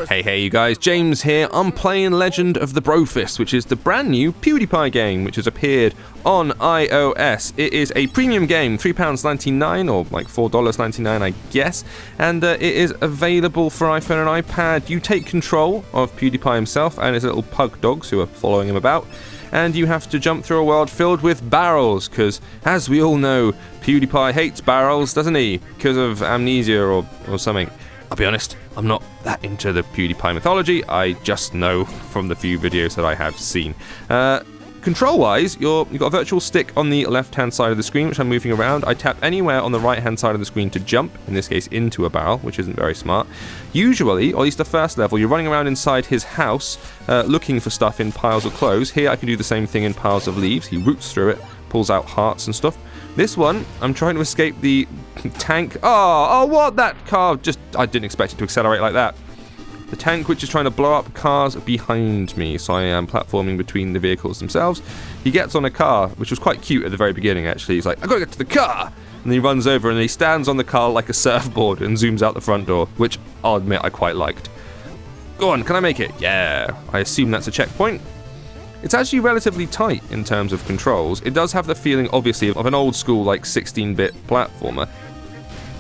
Hey you guys, James here. I'm playing Legend of the Brofist, which is the brand new PewDiePie game, which has appeared on iOS. It is a premium game, £3.99 or like $4.99 I guess, and it is available for iPhone and iPad. You take control of PewDiePie himself and his little pug dogs who are following him about, and you have to jump through a world filled with barrels, because as we all know, PewDiePie hates barrels, doesn't he? Because of amnesia or something. I'll be honest, I'm not that into the PewDiePie mythology, I just know from the few videos that I have seen. Control-wise, you've got a virtual stick on the left-hand side of the screen, which I'm moving around. I tap anywhere on the right-hand side of the screen to jump, in this case into a barrel, which isn't very smart. Usually, or at least the first level, you're running around inside his house, looking for stuff in piles of clothes. Here I can do the same thing in piles of leaves. He roots through it, pulls out hearts and stuff. This one, I'm trying to escape the tank. Oh, what? That car I didn't expect it to accelerate like that. The tank which is trying to blow up cars behind me, so I am platforming between the vehicles themselves. He gets on a car, which was quite cute at the very beginning actually. He's like, I've got to get to the car! And then he runs over and he stands on the car like a surfboard and zooms out the front door, which I'll admit I quite liked. Go on, can I make it? Yeah, I assume that's a checkpoint. It's actually relatively tight in terms of controls. It does have the feeling, obviously, of an old school, like 16-bit platformer.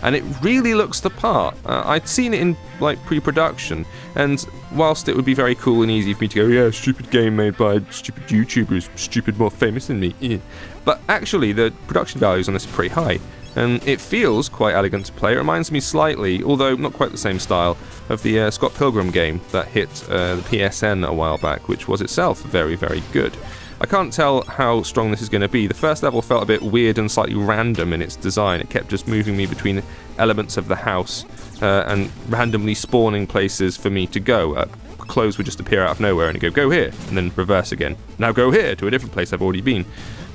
And it really looks the part. I'd seen it in, like, pre-production, and whilst it would be very cool and easy for me to go, yeah, stupid game made by stupid YouTubers, stupid more famous than me, but actually the production values on this are pretty high. And it feels quite elegant to play. It reminds me slightly, although not quite the same style, of the Scott Pilgrim game that hit the PSN a while back, which was itself very, very good. I can't tell how strong this is going to be. The first level felt a bit weird and slightly random in its design. It kept just moving me between elements of the house and randomly spawning places for me to go. Clothes would just appear out of nowhere and go here, and then reverse again. Now go here, to a different place I've already been.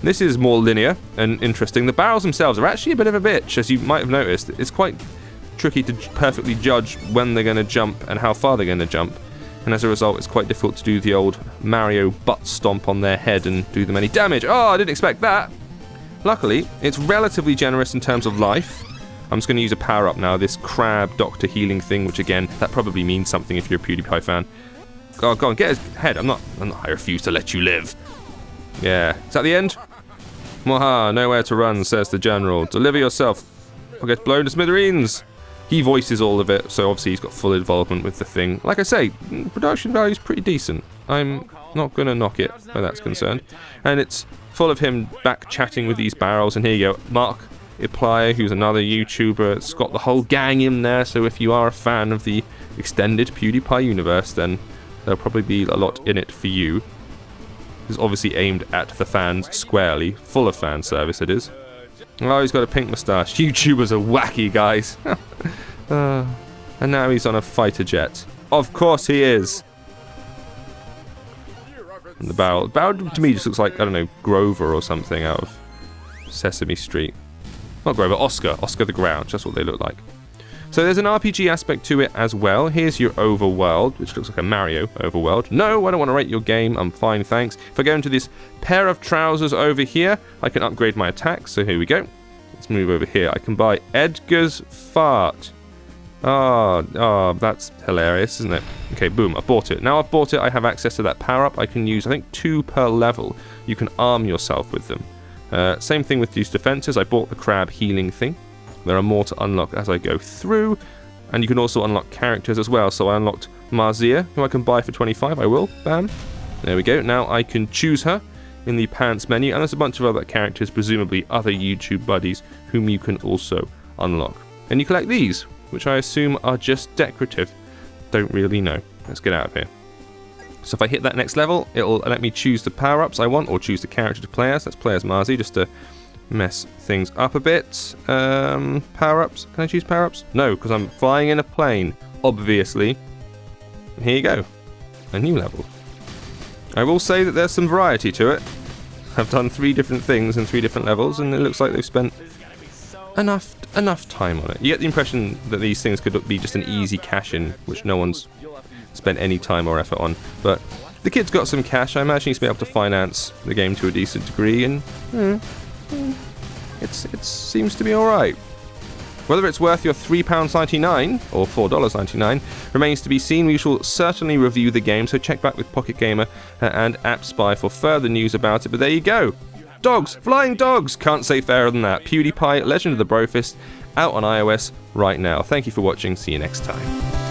This is more linear and interesting. The barrels themselves are actually a bit of a bitch, as you might have noticed. It's quite tricky to perfectly judge when they're going to jump and how far they're going to jump. And as a result, it's quite difficult to do the old Mario butt stomp on their head and do them any damage. Oh, I didn't expect that! Luckily, it's relatively generous in terms of life. I'm just going to use a power-up now, this crab doctor healing thing, which again, that probably means something if you're a PewDiePie fan. Oh, go on, get his head. I refuse to let you live. Yeah. Is that the end? Mwaha, nowhere to run, says the general. Deliver yourself, or get blown to smithereens. He voices all of it, so obviously he's got full involvement with the thing. Like I say, production value is pretty decent. I'm not going to knock it where that's concerned. And it's full of him back chatting with these barrels. And here you go, Markiplier, who's another YouTuber. It's got the whole gang in there, so if you are a fan of the extended PewDiePie universe, then there'll probably be a lot in it for you. It's obviously aimed at the fans squarely. Full of fan service it is. Oh, he's got a pink moustache. YouTubers are wacky, guys. And now he's on a fighter jet. Of course he is. And the barrel to me just looks like, I don't know, Grover or something out of Sesame Street. Not Grover, Oscar the Grouch. That's what they look like. So there's an RPG aspect to it as well. Here's your overworld, which looks like a Mario overworld. No, I don't want to rate your game. I'm fine, thanks. If I go into this pair of trousers over here, I can upgrade my attack. So here we go. Let's move over here. I can buy Edgar's Fart. Oh, that's hilarious, isn't it? Okay, boom, I bought it. Now I've bought it, I have access to that power-up. I can use, I think, 2 per level. You can arm yourself with them. Same thing with these defenses. I bought the crab healing thing. There are more to unlock as I go through, and you can also unlock characters as well. So I unlocked Marzia, who I can buy for 25. I will. Bam. There we go. Now I can choose her in the pants menu, and there's a bunch of other characters, presumably other YouTube buddies, whom you can also unlock. And you collect these, which I assume are just decorative. Don't really know. Let's get out of here. So if I hit that next level, it'll let me choose the power-ups I want, or choose the character to play as. Let's play as Marzi, just to mess things up a bit. Power-ups. Can I choose power-ups? No, because I'm flying in a plane, obviously. And here you go. A new level. I will say that there's some variety to it. I've done 3 different things in 3 different levels, and it looks like they've spent enough time on it. You get the impression that these things could be just an easy cash-in, which no one's spent any time or effort on. But the kid's got some cash. I imagine he's been able to finance the game to a decent degree, and it seems to be alright. Whether it's worth your £3.99 or $4.99 remains to be seen. We shall certainly review the game, so check back with Pocket Gamer and App Spy for further news about it. But there you go. Dogs! Flying dogs! Can't say fairer than that. PewDiePie, Legend of the Brofist, out on iOS right now. Thank you for watching. See you next time.